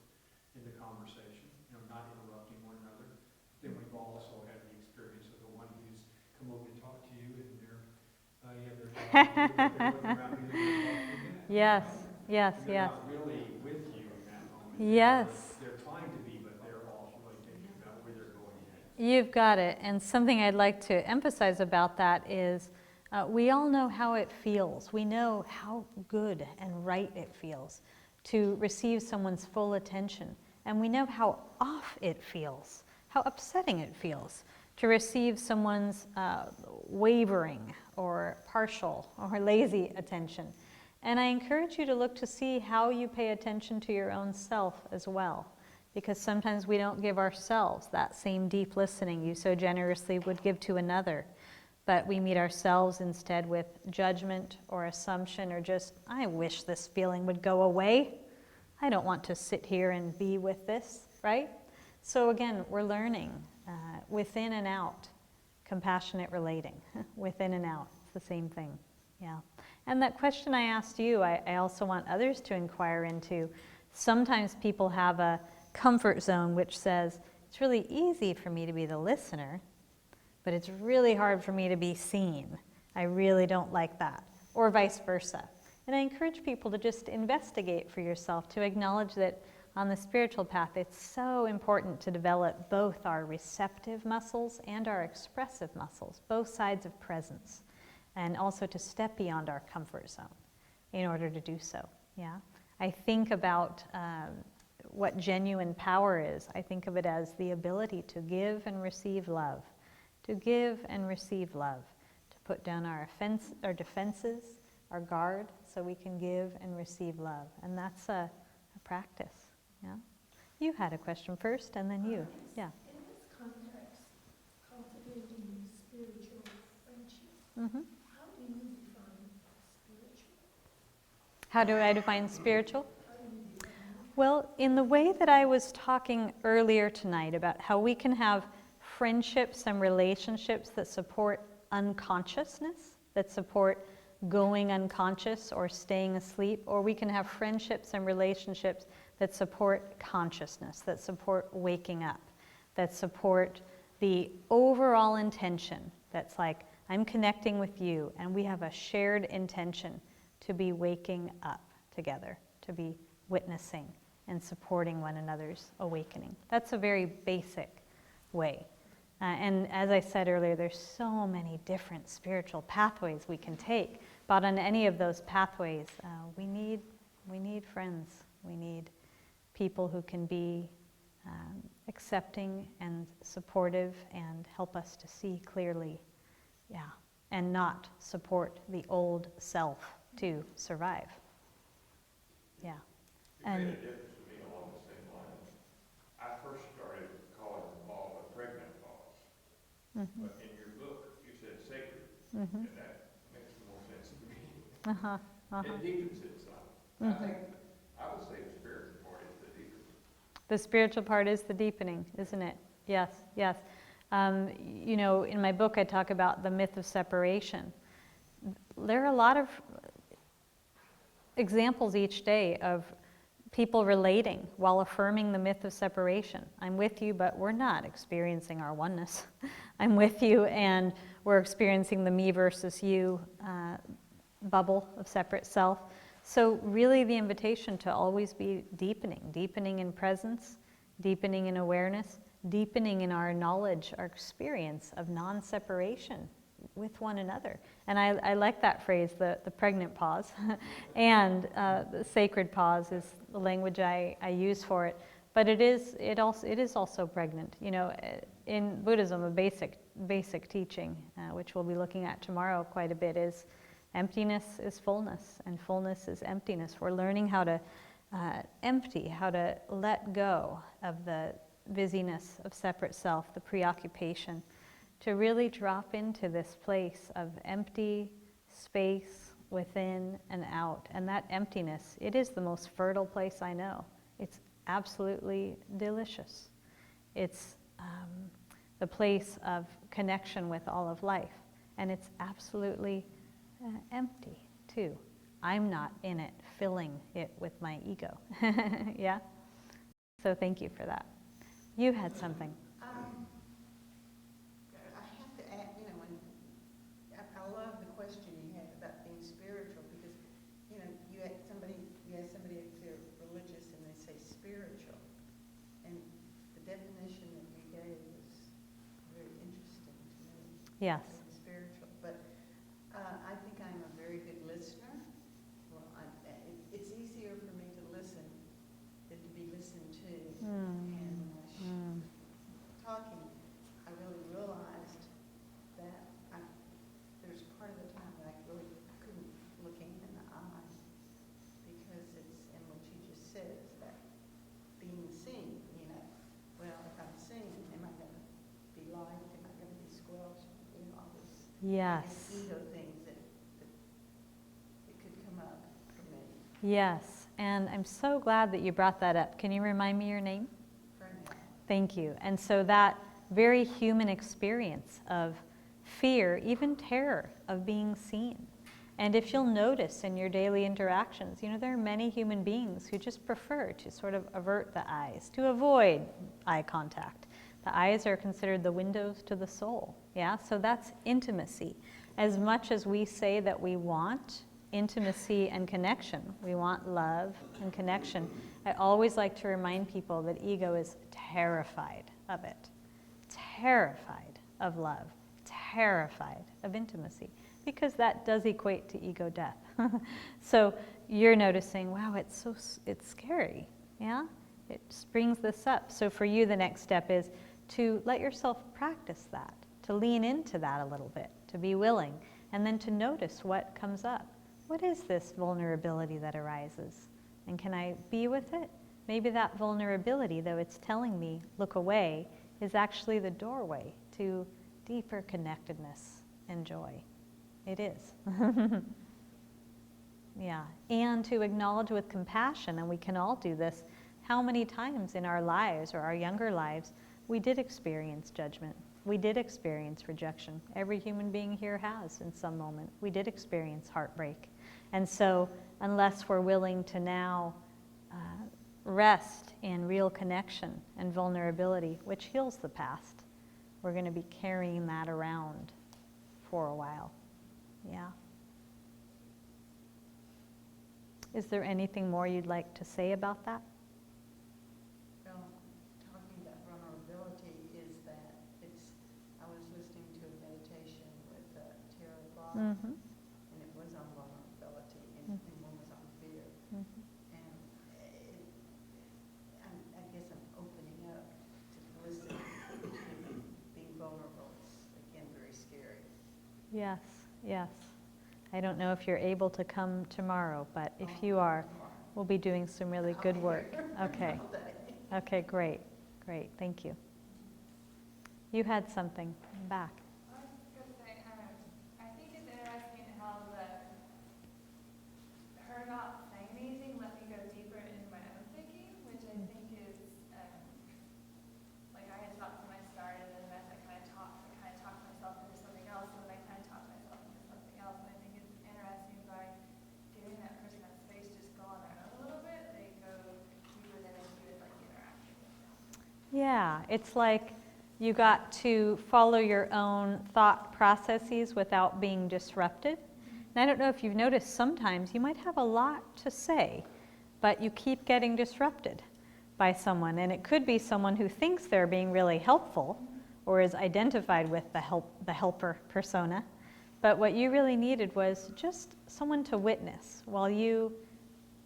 in the conversation, not interrupting one another. Then we've also had the experience of the one who's come over to talk to you, and they're talking to you, but they're looking around you and they're talking to you. Yes. They're not really with you in that moment. Yes. They're trying to be, but they're also really thinking about where they're going next. You've got it. And something I'd like to emphasize about that is We all know how it feels. We know how good and right it feels to receive someone's full attention. And we know how off it feels, how upsetting it feels to receive someone's wavering or partial or lazy attention. And I encourage you to look to see how you pay attention to your own self as well, because sometimes we don't give ourselves that same deep listening you so generously would give to another, but we meet ourselves instead with judgment or assumption or just, I wish this feeling would go away. I don't want to sit here and be with this, right? So again, we're learning within and out, compassionate relating, within and out, it's the same thing, yeah. And that question I asked you, I also want others to inquire into. Sometimes people have a comfort zone which says, it's really easy for me to be the listener, but it's really hard for me to be seen. I really don't like that, or vice versa. And I encourage people to just investigate for yourself, to acknowledge that on the spiritual path, it's so important to develop both our receptive muscles and our expressive muscles, both sides of presence, and also to step beyond our comfort zone in order to do so, yeah? I think about what genuine power is. I think of it as the ability to give and receive love, to give and receive love, to put down our defenses, our guard, so we can give and receive love. And that's a practice, yeah? You had a question first, and then you, yeah. In this context, cultivating spiritual friendship, Mm-hmm. how do you define spiritual? How do I define spiritual? How do you define it? Well, in the way that I was talking earlier tonight about how we can have friendships and relationships that support unconsciousness, that support going unconscious or staying asleep, or we can have friendships and relationships that support consciousness, that support waking up, that support the overall intention that's like, I'm connecting with you, and we have a shared intention to be waking up together, to be witnessing and supporting one another's awakening. That's a very basic way. And as I said earlier, there's so many different spiritual pathways we can take, but on any of those pathways, we need friends. We need people who can be accepting and supportive and help us to see clearly, yeah, and not support the old self to survive. Yeah. You made And a difference to me along the same line. I first started calling the pause a pregnant pause, mhm, but in your book, you said sacred, mhm, and that makes more sense to me. uh-huh, It deepens it some. I mhm. think, I would say the spiritual part is the deepening. The spiritual part is the deepening, isn't it? Yes, yes. You know, in my book I talk about the myth of separation. There are a lot of examples each day of people relating while affirming the myth of separation. I'm with you, but we're not experiencing our oneness. I'm with you, and we're experiencing the me versus you bubble of separate self. So really the invitation to always be deepening in presence, deepening in awareness, deepening in our knowledge, our experience of non-separation with one another. And I like that phrase, the pregnant pause. And the sacred pause is the language I use for it. But it is also pregnant. You know, in Buddhism, a basic teaching, which we'll be looking at tomorrow quite a bit, is emptiness is fullness, and fullness is emptiness. We're learning how to empty, how to let go of the busyness of separate self, the preoccupation, to really drop into this place of empty space within and out. And that emptiness, it is the most fertile place I know. It's absolutely delicious. It's the place of connection with all of life. And it's absolutely empty, too. I'm not in it, filling it with my ego. Yeah? So thank you for that. You had something. I have to add, you know, I love the question you had about being spiritual, because, you know, you ask somebody if they're religious and they say spiritual, and the definition that you gave was very interesting to me. Yes. Spiritual, but Yes. And ego things that could come up for me. Yes. And I'm so glad that you brought that up. Can you remind me your name? For now. Thank you. And so that very human experience of fear, even terror of being seen. And if you'll notice in your daily interactions, there are many human beings who just prefer to sort of avert the eyes, to avoid eye contact. The eyes are considered the windows to the soul. Yeah, so that's intimacy. As much as we say that we want intimacy and connection, we want love and connection, I always like to remind people that ego is terrified of it, terrified of love, terrified of intimacy, because that does equate to ego death. So you're noticing, wow, it's scary, yeah? It just brings this up. So for you, the next step is to let yourself practice that, to lean into that a little bit, to be willing, and then to notice what comes up. What is this vulnerability that arises? And can I be with it? Maybe that vulnerability, though it's telling me, look away, is actually the doorway to deeper connectedness and joy. It is. Yeah. And to acknowledge with compassion, and we can all do this, how many times in our lives or our younger lives we did experience judgment. We did experience rejection. Every human being here has in some moment. We did experience heartbreak. And so unless we're willing to now rest in real connection and vulnerability, which heals the past, we're going to be carrying that around for a while. Yeah. Is there anything more you'd like to say about that? Well, talking about vulnerability is that I was listening to a meditation with Tara Brach, Mm-hmm. and it was on vulnerability, and one was on fear. Mm-hmm. And I guess I'm opening up to listen to being vulnerable. It's, again, very scary. Yes, yes. I don't know if you're able to come tomorrow, but if you are, we'll be doing some really good work. Okay. Okay, great. Great. Thank you. You had something back. I was going to say, I think it's interesting how her not saying anything let me go deeper into my own thinking, which I think is, like I had thoughts when I started, and as I kind of talked myself into something else, and then I kind of talked myself into something else, and I think it's interesting by giving that person that space, just go on their own a little bit, they go deeper than into it, like interacting with them. Yeah, it's like you got to follow your own thought processes without being disrupted. And I don't know if you've noticed, sometimes you might have a lot to say, but you keep getting disrupted by someone. And it could be someone who thinks they're being really helpful or is identified with the helper persona. But what you really needed was just someone to witness while you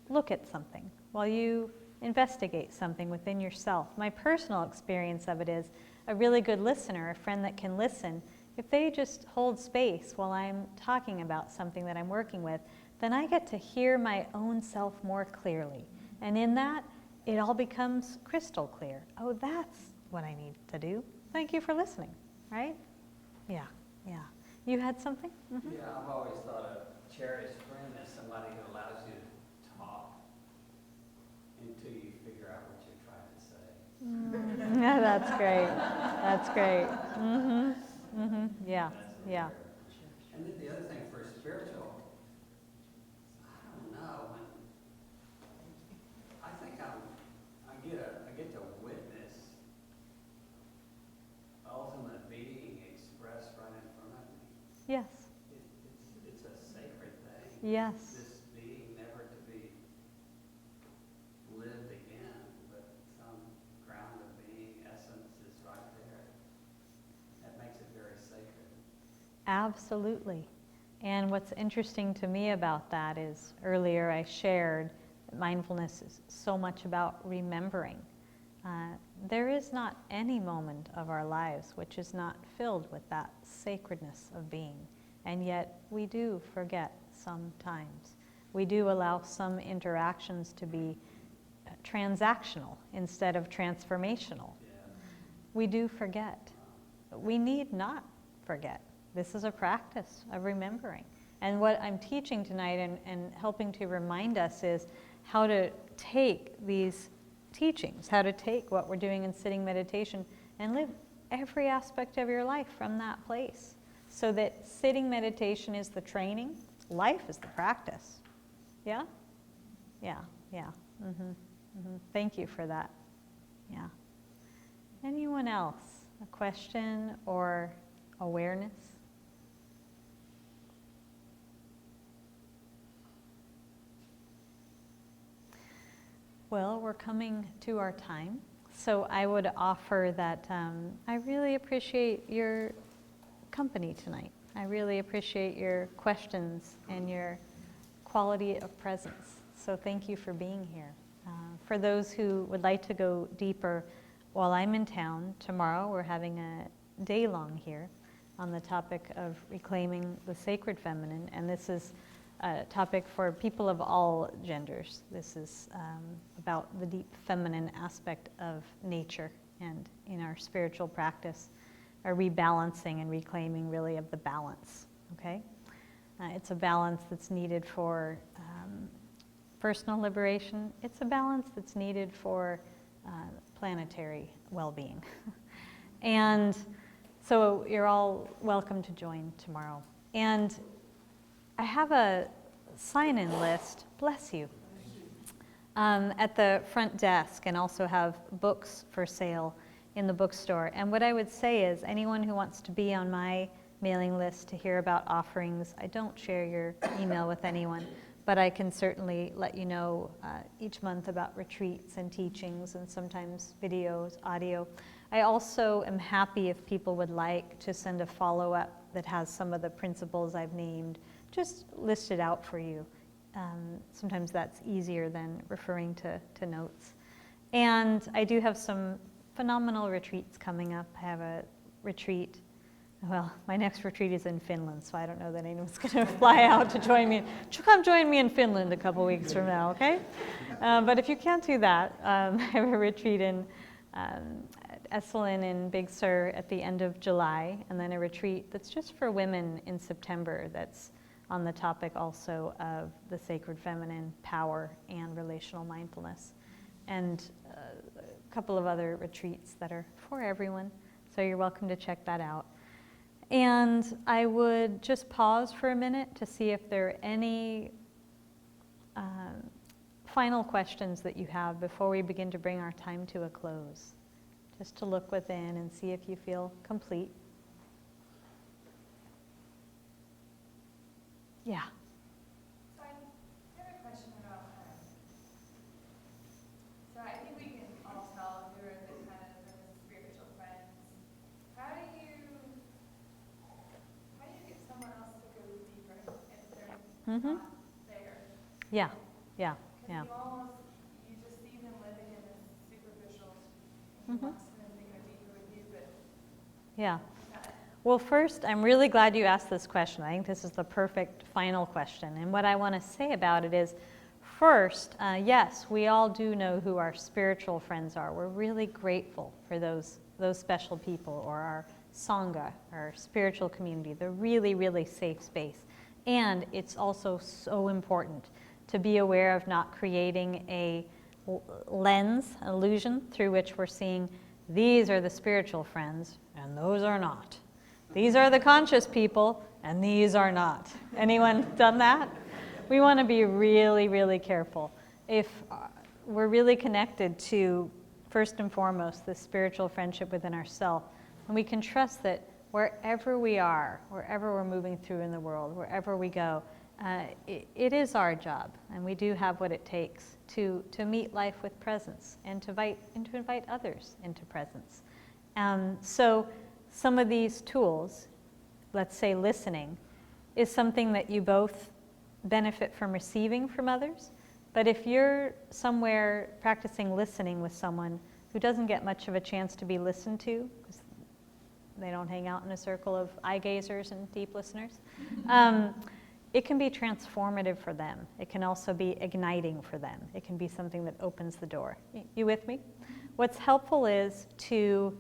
look at something, while you investigate something within yourself. My personal experience of it is a really good listener, a friend that can listen, if they just hold space while I'm talking about something that I'm working with, then I get to hear my own self more clearly. And in that, it all becomes crystal clear. Oh, that's what I need to do. Thank you for listening, right? Yeah, yeah. You had something? Mm-hmm. Yeah, I've always thought a cherished friend is somebody who allows you to talk until you figure out what you're trying to say. Yeah, that's great. That's great. Mm-hmm. Mm-hmm. Yeah, yeah. And then the other thing for spiritual, I don't know, when I think I get to witness ultimate being expressed right in front of me. Yes. It's a sacred thing. Yes. This being never to be lived again, but some ground of being essence is right there. That makes it very sacred. Absolutely. And what's interesting to me about that is earlier I shared that mindfulness is so much about remembering. There is not any moment of our lives which is not filled with that sacredness of being. And yet we do forget sometimes. We do allow some interactions to be transactional instead of transformational. Yeah. We do forget. We need not forget. This is a practice of remembering. And what I'm teaching tonight and helping to remind us is how to take these teachings, how to take what we're doing in sitting meditation and live every aspect of your life from that place. So that sitting meditation is the training, life is the practice. Yeah? Yeah, yeah. Thank you for that. Yeah. Anyone else? A question or awareness? Well, we're coming to our time, so I would offer that I really appreciate your company tonight. I really appreciate your questions and your quality of presence. So thank you for being here. For those who would like to go deeper, while I'm in town tomorrow, we're having a day-long here on the topic of reclaiming the sacred feminine, and this is a topic for people of all genders. This is about the deep feminine aspect of nature and in our spiritual practice, a rebalancing and reclaiming really of the balance, okay? It's a balance that's needed for personal liberation. It's a balance that's needed for planetary well-being. And so you're all welcome to join tomorrow. And I have a sign-in list, bless you, at the front desk, and also have books for sale in the bookstore. And what I would say is anyone who wants to be on my mailing list to hear about offerings, I don't share your email with anyone, but I can certainly let you know each month about retreats and teachings and sometimes videos, audio. I also am happy if people would like to send a follow-up that has some of the principles I've named just listed out for you. Sometimes that's easier than referring to notes. And I do have some phenomenal retreats coming up. I have a retreat. Well, my next retreat is in Finland, so I don't know that anyone's going to fly out to join me. Come join me in Finland a couple weeks from now, okay? But if you can't do that, I have a retreat in Esalen in Big Sur at the end of July, and then a retreat that's just for women in September that's on the topic also of the sacred feminine, power, and relational mindfulness. And a couple of other retreats that are for everyone, so you're welcome to check that out. And I would just pause for a minute to see if there are any final questions that you have before we begin to bring our time to a close. Just to look within and see if you feel complete. Yeah. So I have a question about, so I think we can all tell who are the kind of spiritual friends. How do you get someone else to go deeper if they're not there? Yeah, yeah, yeah. Because you just see them living in this superficial, you want them to go deeper with you, but Yeah. Well, first, I'm really glad you asked this question. I think this is the perfect final question. And what I want to say about it is, first, yes, we all do know who our spiritual friends are. We're really grateful for those special people, or our Sangha, our spiritual community, the really, really safe space. And it's also so important to be aware of not creating a lens, an illusion, through which we're seeing these are the spiritual friends and those are not. These are the conscious people, and these are not. Anyone done that? We want to be really, really careful. If we're really connected to, first and foremost, this spiritual friendship within ourselves, and we can trust that wherever we are, wherever we're moving through in the world, wherever we go, it is our job, and we do have what it takes to meet life with presence and to invite others into presence. So some of these tools, let's say listening, is something that you both benefit from receiving from others. But if you're somewhere practicing listening with someone who doesn't get much of a chance to be listened to, because they don't hang out in a circle of eye gazers and deep listeners, it can be transformative for them. It can also be igniting for them. It can be something that opens the door. You with me? What's helpful is to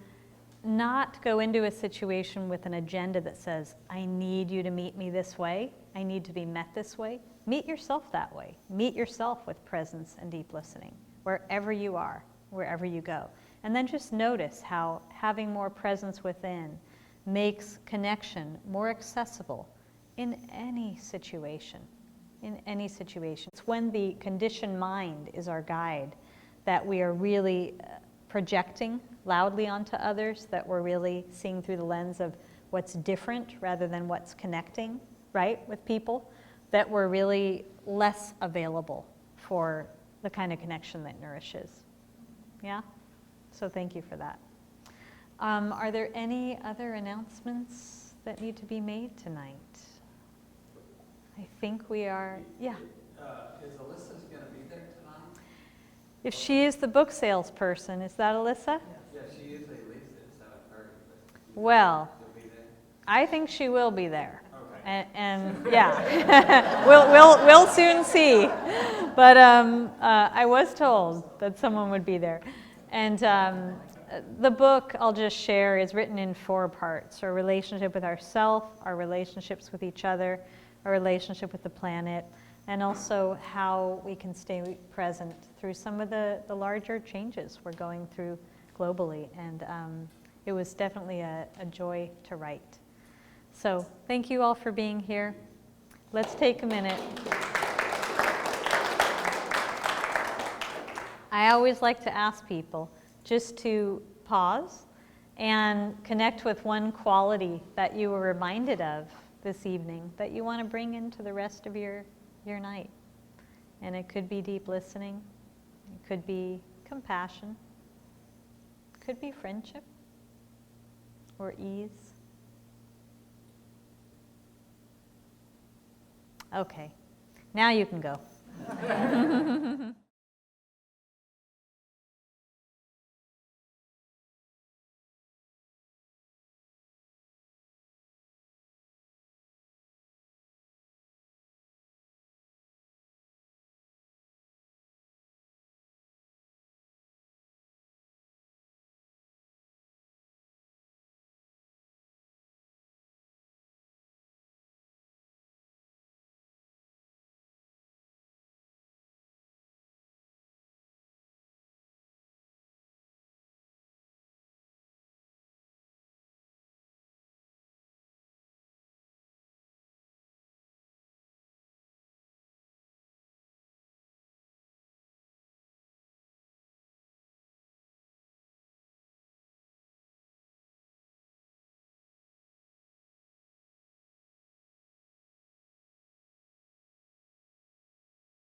not go into a situation with an agenda that says, I need you to meet me this way, I need to be met this way. Meet yourself that way. Meet yourself with presence and deep listening, wherever you are, wherever you go. And then just notice how having more presence within makes connection more accessible in any situation. In any situation. It's when the conditioned mind is our guide that we are really projecting loudly onto others, that we're really seeing through the lens of what's different rather than what's connecting, right, with people, that we're really less available for the kind of connection that nourishes. Yeah? So thank you for that. Are there any other announcements that need to be made tonight? I think we are, yeah. Is Alyssa's going to be there tonight? If she is the book salesperson, is that Alyssa? Yeah, she usually leaves at 7:30, but Well, she'll be there. I think she will be there. Okay. And yeah, we'll soon see. But I was told that someone would be there. And the book, I'll just share, is written in 4 parts. Our relationship with ourselves, our relationships with each other, our relationship with the planet, and also how we can stay present through some of the larger changes we're going through globally. And it was definitely a joy to write. So thank you all for being here. Let's take a minute. I always like to ask people just to pause and connect with one quality that you were reminded of this evening that you want to bring into the rest of your night. And it could be deep listening, it could be compassion, it could be friendship or ease. Okay, now you can go.